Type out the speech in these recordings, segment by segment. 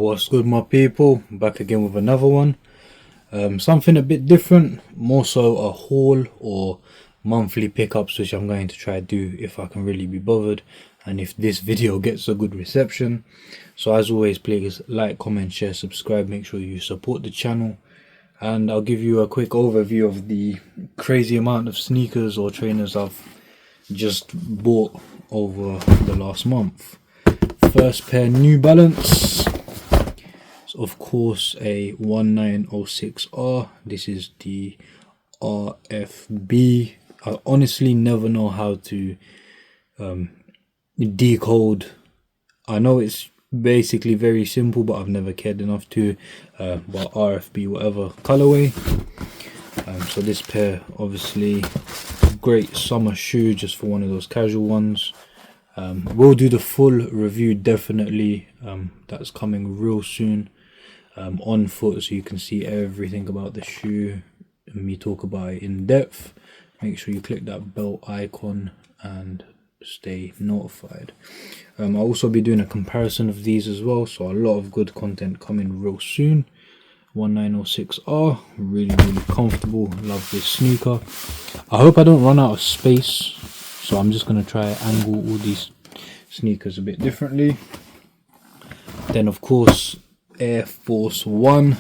What's good, my people? Back again with another one. Something a bit different, more so a haul or monthly pickups, which I'm going to try to do if I can really be bothered and if this video gets a good reception. So as always, please like, comment, share, subscribe, make sure you support the channel, and I'll give you a quick overview of the crazy amount of sneakers or trainers I've just bought over the last month. First pair, New Balance. Of course, a 1906R. This is the RFB. I honestly never know how to decode. I know it's basically very simple, but I've never cared enough to. But RFB, whatever colorway. So this pair, obviously, great summer shoe, just for one of those casual ones. We'll do the full review definitely. That's coming real soon. On foot, so you can see everything about the shoe and me talk about it in depth. Make sure you click that bell icon and stay notified. I'll also be doing a comparison of these as well, so a lot of good content coming real soon. 1906R, really comfortable, love this sneaker. I hope I don't run out of space, so I'm just going to try and angle all these sneakers a bit differently. Then of course, Air Force One,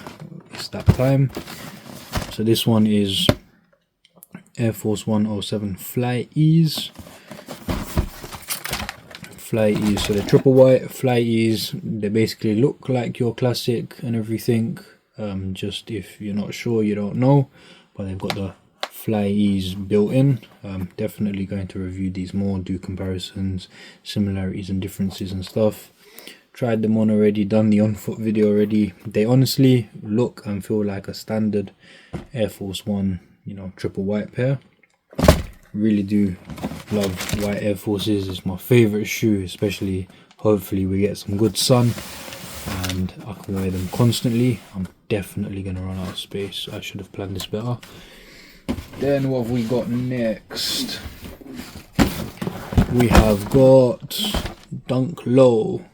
it's that time. So this one is Air Force 107 Fly Ease. Fly Ease, so they're triple white Fly Ease. They basically look like your classic and everything. Just if you're not sure, you don't know, but they've got the Fly Ease built in. Definitely going to review these more, do comparisons, similarities and differences and stuff. Tried them on already, done the on foot video already. They honestly look and feel like a standard Air Force One, you know, triple white pair. Really do love white Air Forces. It's my favorite shoe, especially hopefully we get some good sun and I can wear them constantly. I'm definitely gonna run out of space. I should have planned this better. Then what have we got next? We have got Dunk Low.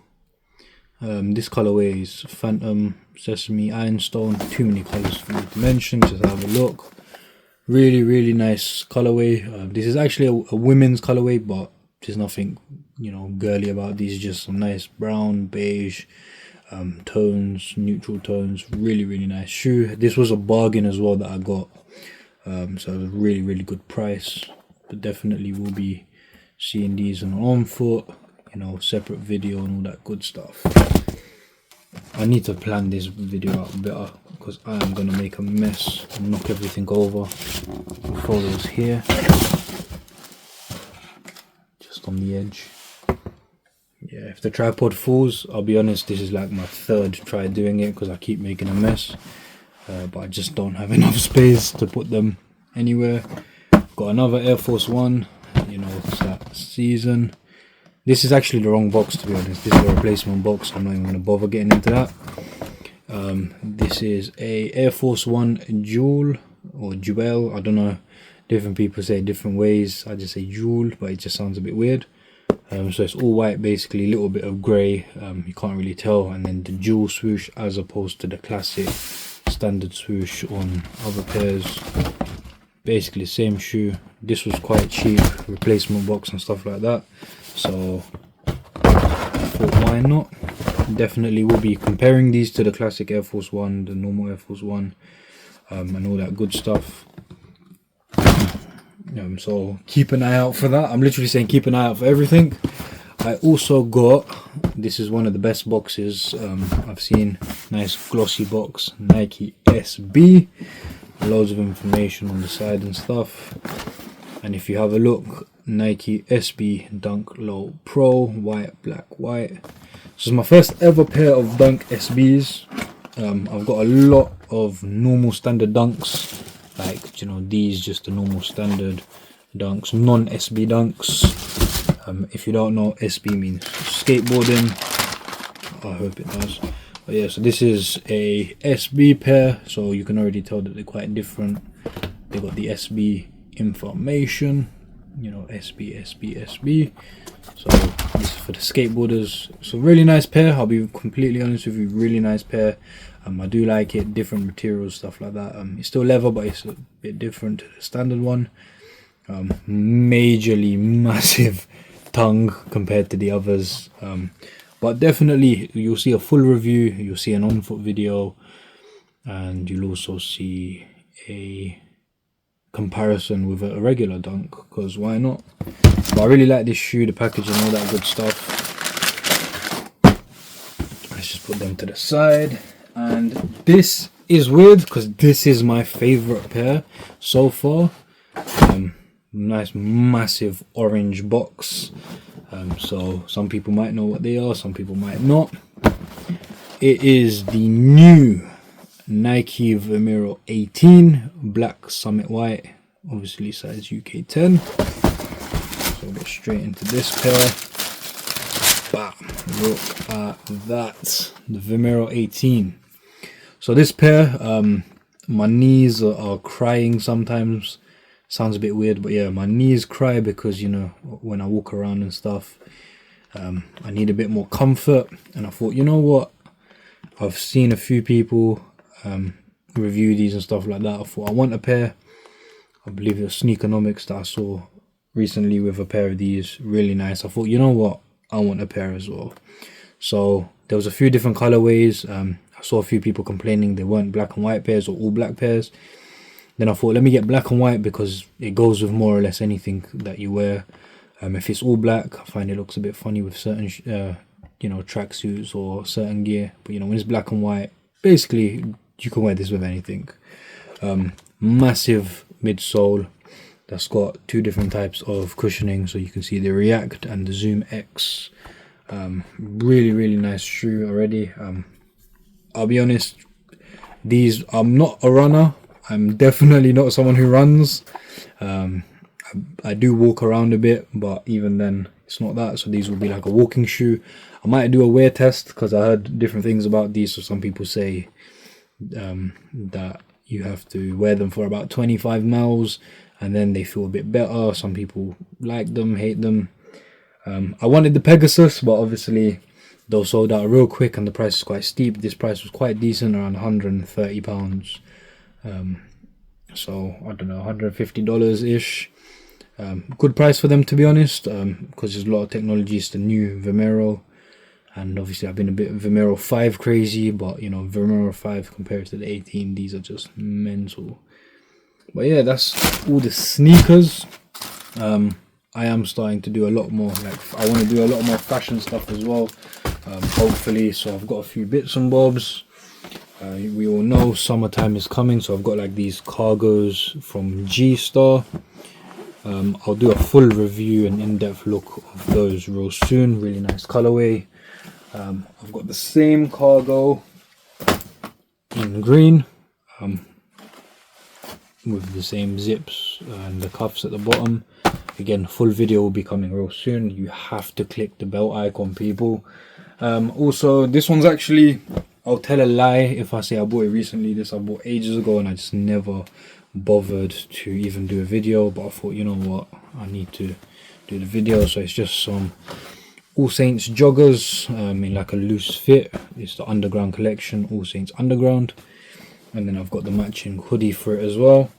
This colorway is Phantom, Sesame, Ironstone. Too many colors for me to mention, just have a look. Really nice colorway. This is actually a women's colorway, but there's nothing, you know, girly about these. Just some nice brown, beige tones, neutral tones. Really nice shoe. This was a bargain as well that I got, so it was really good price. But definitely will be seeing these on foot, you know, separate video and all that good stuff. I need to plan this video out better because I am going to make a mess and knock everything over. Throw those here, just on the edge. Yeah, if the tripod falls, I'll be honest, this is like my third try doing it because I keep making a mess. But I just don't have enough space to put them anywhere. Got another Air Force One, you know, it's that season. This is actually the wrong box, to be honest. This is a replacement box. I'm not even going to bother getting into that. This is a Air Force One Jewel or Jewel. I don't know. Different people say different ways. I just say Jewel, but it just sounds a bit weird. So it's all white, basically, a little bit of grey. You can't really tell. And then the jewel swoosh as opposed to the classic standard swoosh on other pairs. Basically, same shoe. This was quite cheap, replacement box and stuff like that. So I thought, why not? Definitely will be comparing these to the classic Air Force One, the normal Air Force One, and all that good stuff. So keep an eye out for that. I'm literally saying keep an eye out for everything. I also got, this is one of the best boxes I've seen. Nice glossy box, Nike SB. Loads of information on the side and stuff. And if you have a look, Nike SB Dunk Low Pro, white, black, white. This is my first ever pair of Dunk SBs. I've got a lot of normal standard dunks, like, you know, these, just the normal standard dunks, non-SB dunks. If you don't know, SB means skateboarding. I hope it does. But yeah, so this is a SB pair, so you can already tell that they're quite different. They got the SB information. you know, SB, SB, SB. So this is for the skateboarders. It's a really nice pair, I'll be completely honest with you, really nice pair. I do like it, different materials, stuff like that. It's still leather, but it's a bit different to the standard one. Majorly massive tongue compared to the others, but definitely you'll see a full review, you'll see an on-foot video, and you'll also see a comparison with a regular dunk, because why not? But I really like this shoe, the packaging, all that good stuff. Let's just put them to the side. And this is weird because this is my favorite pair so far. Nice massive orange box. So some people might know what they are, some people might not. It is the new Nike Vomero 18 black summit white, obviously size UK 10. So we'll get straight into this pair. Bam, look at that, the Vomero 18. So this pair, my knees are crying sometimes. Sounds a bit weird, but yeah, my knees cry because, you know, when I walk around and stuff, I need a bit more comfort. And I thought, you know what, I've seen a few people review these and stuff like that. I thought I want a pair. I believe it was Sneakernomics that I saw recently with a pair of these, really nice. I thought, you know what, I want a pair as well. So there was a few different colorways. I saw a few people complaining they weren't black and white pairs or all black pairs. Then I thought, let me get black and white because it goes with more or less anything that you wear. If it's all black, I find it looks a bit funny with certain, you know, tracksuits or certain gear. But, you know, when it's black and white, basically, you can wear this with anything. Massive midsole that's got two different types of cushioning. So you can see the React and the Zoom X. Really, really nice shoe already. I'll be honest, these, I'm not a runner. I'm definitely not someone who runs. I do walk around a bit, but even then it's not that. So these will be like a walking shoe. I might do a wear test because I heard different things about these. So some people say that you have to wear them for about 25 miles and then they feel a bit better. Some people like them, hate them. I wanted the Pegasus, but obviously those sold out real quick and the price is quite steep. This price was quite decent, around £130. So I don't know, $150 ish. Good price for them, to be honest, because there's a lot of technology. It's the new Vomero, and obviously I've been a bit Vomero 5 crazy, but you know, Vomero 5 compared to the 18, these are just mental. But yeah, that's all the sneakers. I am starting to do a lot more, like I want to do a lot more fashion stuff as well, hopefully. So I've got a few bits and bobs. We all know summertime is coming, so I've got like these cargos from G-Star. I'll do a full review and in-depth look of those real soon. Really nice colorway. I've got the same cargo in green, with the same zips and the cuffs at the bottom. Again, full video will be coming real soon. You have to click the bell icon, people. Also, this one's actually, I'll tell a lie if I say I bought it recently. This I bought ages ago and I just never bothered to even do a video, but I thought, you know what, I need to do the video. So it's just some All Saints joggers in like a loose fit. It's the Underground collection, All Saints Underground, and then I've got the matching hoodie for it as well.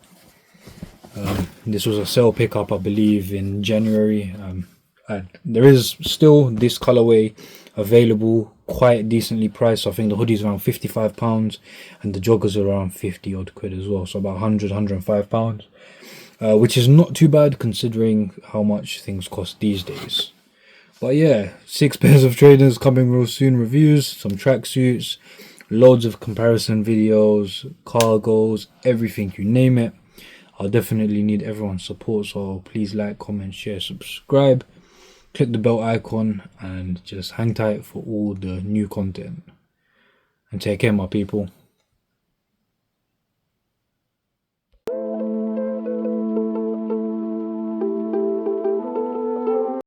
This was a sale pickup, I believe, in January. And there is still this colorway available, quite decently priced. So I think the hoodie's around £55 and the joggers are around 50 odd quid as well, so about £105, which is not too bad considering how much things cost these days. But yeah, 6 pairs of trainers coming real soon, reviews, some tracksuits, loads of comparison videos, cargos, everything, you name it. I'll definitely need everyone's support, so please like, comment, share, subscribe, click the bell icon, and just hang tight for all the new content. And take care, my people.